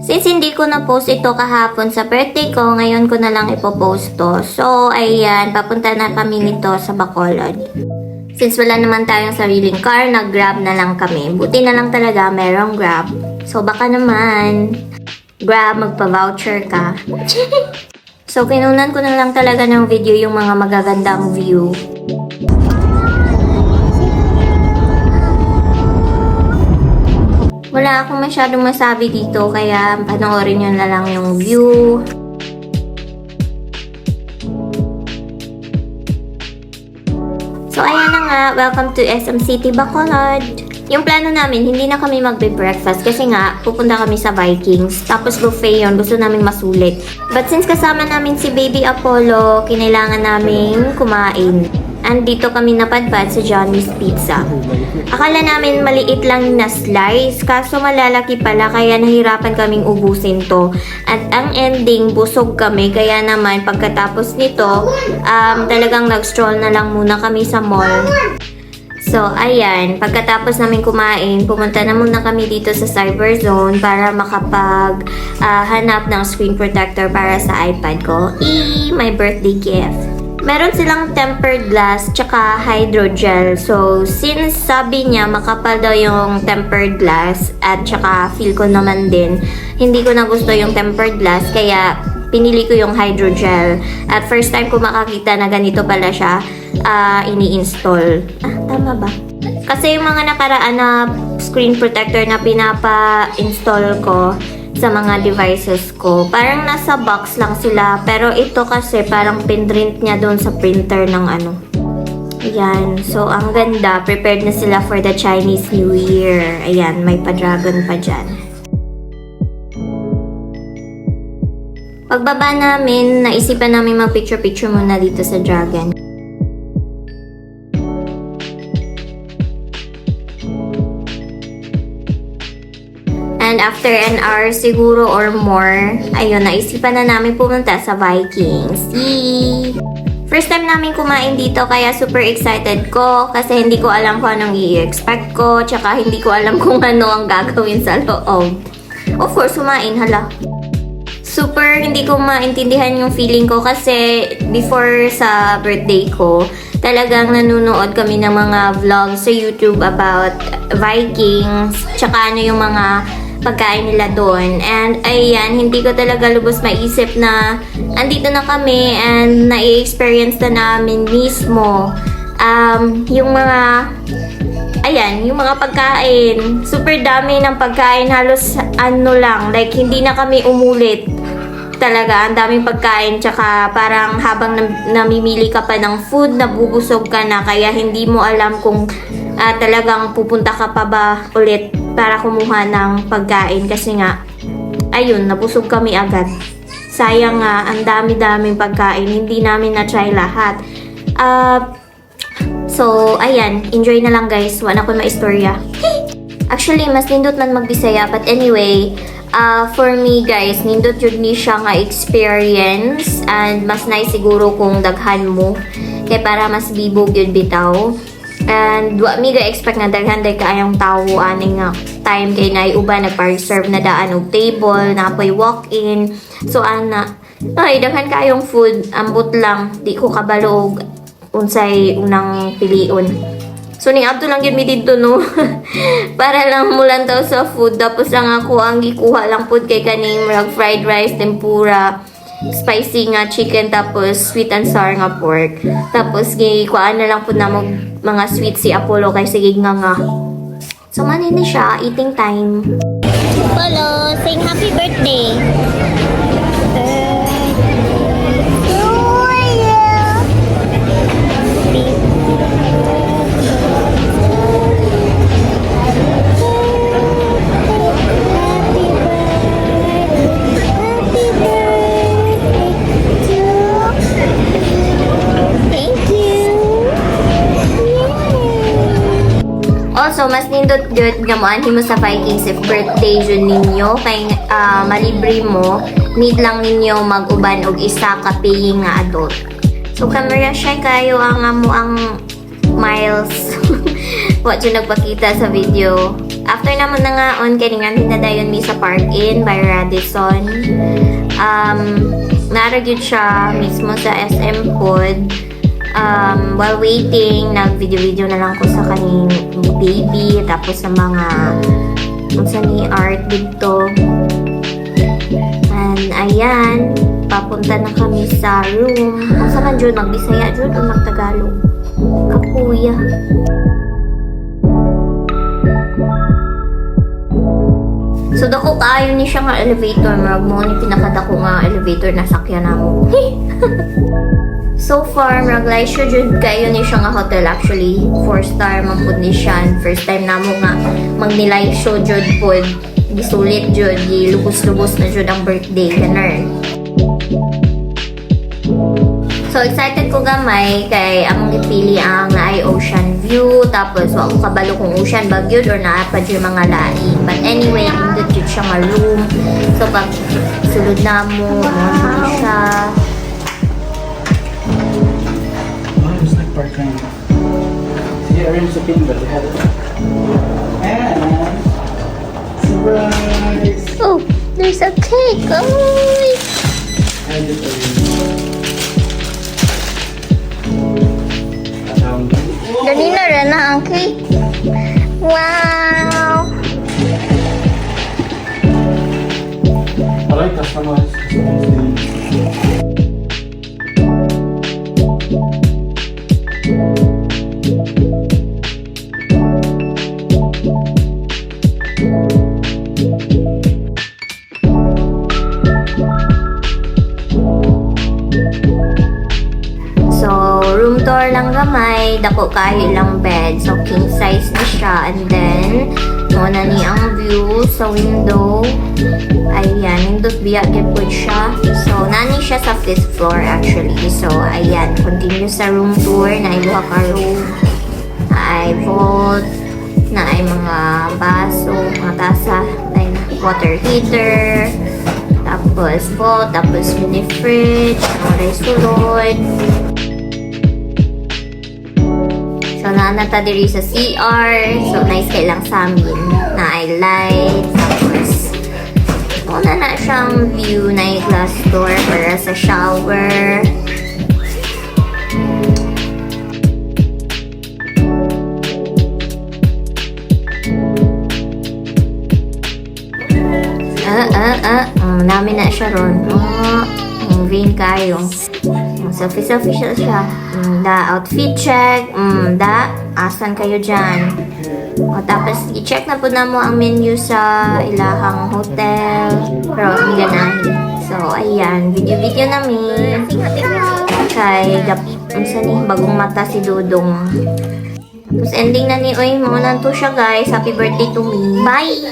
Since hindi ko na-post ito kahapon sa birthday ko, ngayon ko na lang ipopost to. So, ayan, papunta na kami nito sa Bacolod. Since wala naman tayong sariling car, nag-grab na lang kami. Buti na lang talaga merong grab. So, baka naman, grab, magpa-voucher ka. So, kinunan ko na lang talaga ng video yung mga magagandang view. Wala akong masyadong masabi dito, kaya panoorin nyo na lang yung view. So, ayan na nga. Welcome to SM City, Bacolod. Yung plano namin, hindi na kami magbe-breakfast kasi nga, pupunta kami sa Vikings. Tapos buffet yun, gusto namin masulit. But since kasama namin si Baby Apollo, kinailangan namin kumain. Andito kami napadpad sa Johnny's Pizza. Akala namin maliit lang na slice, kaso malalaki pala kaya nahirapan kaming ubusin to. At ang ending, busog kami, kaya naman pagkatapos nito, talagang nag-stroll na lang muna kami sa mall. So, ayan, pagkatapos namin kumain, pumunta na muna kami dito sa Cyber Zone para hanap ng screen protector para sa iPad ko. My birthday gift. Meron silang tempered glass tsaka hydrogel. So, since sabi niya makapal daw yung tempered glass at tsaka feel ko naman din, hindi ko na gusto yung tempered glass kaya pinili ko yung hydrogel. At first time ko makakita na ganito pala siya ini-install. Tama ba? Kasi yung mga nakaraan na screen protector na pinapa-install ko sa mga devices ko, parang nasa box lang sila. Pero ito kasi parang pinrint niya doon sa printer ng ano. Ayan. So, ang ganda. Prepared na sila for the Chinese New Year. Ayan. May pa-dragon pa dyan. Pagbaba namin, naisipan namin mag-picture-picture muna dito sa dragon. And after an hour siguro or more, ayun, naisipan na namin pumunta sa Vikings. Yee! First time namin kumain dito kaya super excited ko kasi hindi ko alam kung anong i-expect ko, tsaka hindi ko alam kung ano ang gagawin sa loob. Of course, kumain, hala. Super hindi ko maintindihan yung feeling ko kasi before sa birthday ko, talagang nanonood kami ng mga vlogs sa YouTube about Vikings, tsaka ano yung mga pagkain nila doon. And ayan, hindi ko talaga lubos maisip na andito na kami and na-experience na namin mismo yung mga pagkain. Super dami ng pagkain, halos ano lang, like hindi na kami umulit. Talaga, ang daming pagkain, tsaka parang habang namimili ka pa ng food, nabubusog ka na, kaya hindi mo alam kung talagang pupunta ka pa ba ulit para kumuha ng pagkain kasi nga, ayun, nabusog kami agad. Sayang nga, ang dami-daming pagkain, hindi namin na-try lahat. So, ayan, enjoy na lang guys, wala ko maistorya. Actually, mas nindot man magbisaya, but anyway, for me guys, nindot yun ni siya nga experience and mas nice siguro kung daghan mo kaya para mas bibog yun bitaw. And wa mi ga-expect nga daghan kayong tao ani nga time kay nay uban nagpa-reserve na daan og table na apoy walk-in. So ana, ay daghan kayong food, ambot lang di ko kabalo og unsay unang pilion. So ning adto lang gyud mi didto no. Para lang mulan taw sa food, tapos lang ako ang gikuha lang pud kay kaning fried rice, tempura, spicy nga chicken, tapos sweet and sour nga pork. Tapos gikuhaan na lang po na mga sweet si Apollo kay sige nga. So manini siya, eating time. Apollo, sing happy birthday. Also, mas nindot jud nga moanhi mo sa Vikings if birthday jud ninyo kay malibre mo, need lang ninyo mag-uban og isa ka paying nga adult. So camera shy kayo ang amo ang miles. Wa jud nagpakita sa video. After naman na nga on, kaningan hinadayon mi sa Park-In by Radisson. Naragyod siya mismo sa SM Food. While waiting, nag-video-video na lang ko sa kaning baby, tapos sa mga sa ni art dito. And ayan, papunta na kami sa room. Kung sa man dyan, mag-Bisaya dyan o mag-Tagalog. Kapuya. So, dako kaayo ni siya nga elevator. Marag mo ni pinakadako nga elevator na sakyan na mo. So far, marag siya dyan kayo ni siya nga hotel. Actually, 4-star man po ni siya. First time na mo nga mag-nilay show dyan po. Gisulit dyan. Lubos-lubos na dyan ang birthday. Ganun. So, excited ko gamay kay among ipili ang naay ocean view. Tapos, wako kabalo kung ocean ba yun or naapad yung mga laing. But anyway, indot yun siya nga room. So, pag sulod na mo, mo siya. It's like part-time. Sige, arrange the pin ba? And surprise! Oh, there's a cake! Oh! I just arranged. Ganina rin na ang cake. Wow! Alright, customize. Room tour lang gamay, dako kayo lang bed. So, king size na siya. And then, muna ni ang view sa window. Ayan, nindot biya po siya. So, nani siya sa 5th floor actually. So, ayan, continue sa room tour. Naibuha ka room. Ay vault. Na ay mga baso, mga tasa. Ay water heater. Tapos vault. Tapos mini fridge. Mga sulod. So, naanata diri sa CR. So, nice kay lang sa amin. Na ay light. Tapos, una na siyang view na ay glass door para sa shower. Namin na siya ron. Green kayo. Selfie siya. Da outfit check. Asan kayo dyan? O, tapos i-check na po na mo ang menu sa ilahang hotel. Pero hindi ganahin. So, ayan. Video namin. Kay bagong mata si Dudong. Tapos ending na ni Oy. Muna to siya guys. Happy birthday to me. Bye!